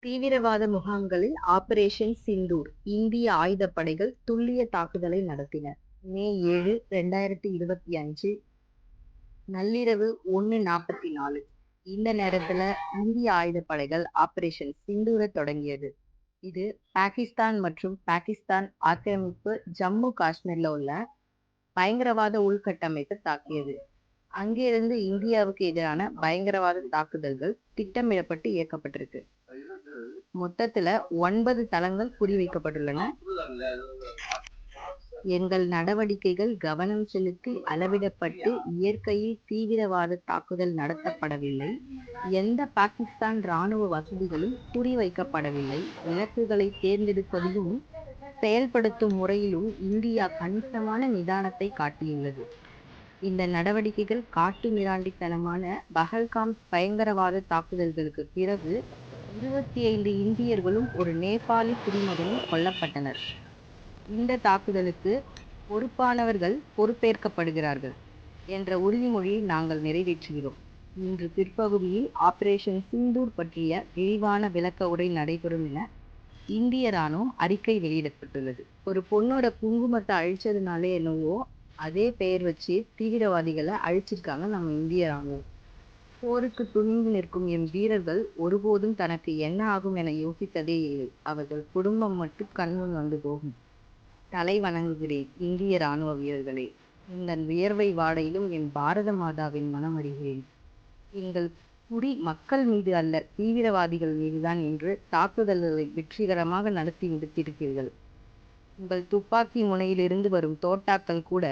தீவிரவாத முகாம்களில் ஆபரேஷன் சிந்தூர் இந்திய ஆயுதப்படைகள் துல்லிய தாக்குதலை நடத்தின. மே 7, 2025 நள்ளிரவு 1:44 இந்த நேரத்துல இந்திய ஆயுதப்படைகள் ஆபரேஷன் சிந்தூரை தொடங்கியது. இது பாகிஸ்தான் மற்றும் பாகிஸ்தான் ஆக்கிரமிப்பு ஜம்மு காஷ்மீர்ல உள்ள பயங்கரவாத உள்கட்டமைப்பை தாக்கியது. அங்கிருந்து இந்தியாவுக்கு எதிரான பயங்கரவாத தாக்குதல்கள் திட்டமிடப்பட்டு இயக்கப்பட்டிருக்கு. மொத்தத்துல 9 தளங்கள் குறிவைக்கப்பட்டுள்ளன. எங்கள் நடவடிக்கைகள் கவனம் செலுத்தி அளவிடப்பட்டு இயற்கையில் தீவிரவாத தாக்குதல் நடத்தப்படவில்லை. எந்த பாகிஸ்தான் ராணுவ வசதிகளும் குறிவைக்கப்படவில்லை. இலக்குகளை தேர்ந்தெடுப்பதிலும் செயல்படுத்தும் முறையிலும் இந்தியா கணிசமான நிதானத்தை காட்டியுள்ளது. இந்த நடவடிக்கைகள் காட்டு மிராண்டித்தனமான பஹல்காம் பயங்கரவாத தாக்குதல்களுக்கு பிறகு 25 இந்தியர்களும் ஒரு நேபாளி குடிமகனும் கொல்லப்பட்டனர். இந்த தாக்குதலுக்கு பொறுப்பானவர்கள் பொறுப்பேற்கப்படுகிறார்கள் என்ற உறுதிமொழியை நாங்கள் நிறைவேற்றுகிறோம். இன்று பிற்பகுதியில் ஆபரேஷன் சிந்தூர் பற்றிய விரிவான விளக்க உரை நடைபெறும் என இந்திய ராணுவம் அறிக்கை வெளியிடப்பட்டுள்ளது. ஒரு பொண்ணோட குங்குமத்தை அழிச்சதுனாலே என்னவோ அதே பெயர் வச்சு தீவிரவாதிகளை அழிச்சிருக்காங்க நம்ம இந்திய ராணுவம். போருக்கு துணிந்து நிற்கும் எம் வீரர்கள் ஒருபோதும் தனக்கு என்ன ஆகும் என யோசித்ததே இல்லை. அவர்கள் குடும்பம் மட்டும் கண்முன் வந்து போகும். தலை வணங்குகிறேன் இந்திய ராணுவ வீரர்களே. உங்கள் வியர்வை வாடையிலும் என் பாரத மாதாவின் மனம் அறிகிறேன். எங்கள் குறி மக்கள் மீது அல்ல, தீவிரவாதிகள் மீதுதான் என்று தாக்குதல்களை வெற்றிகரமாக நடத்தி முடித்திருக்கிறீர்கள். உங்கள் துப்பாக்கி முனையிலிருந்து வரும் தோட்டாக்கள் கூட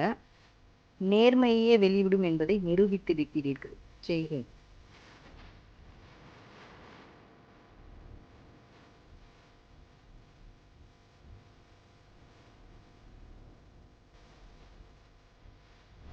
நேர்மையே வெளிவிடும் என்பதை நிரூபித்திருக்கிறீர்கள். ஜெய் ஹிந்த்.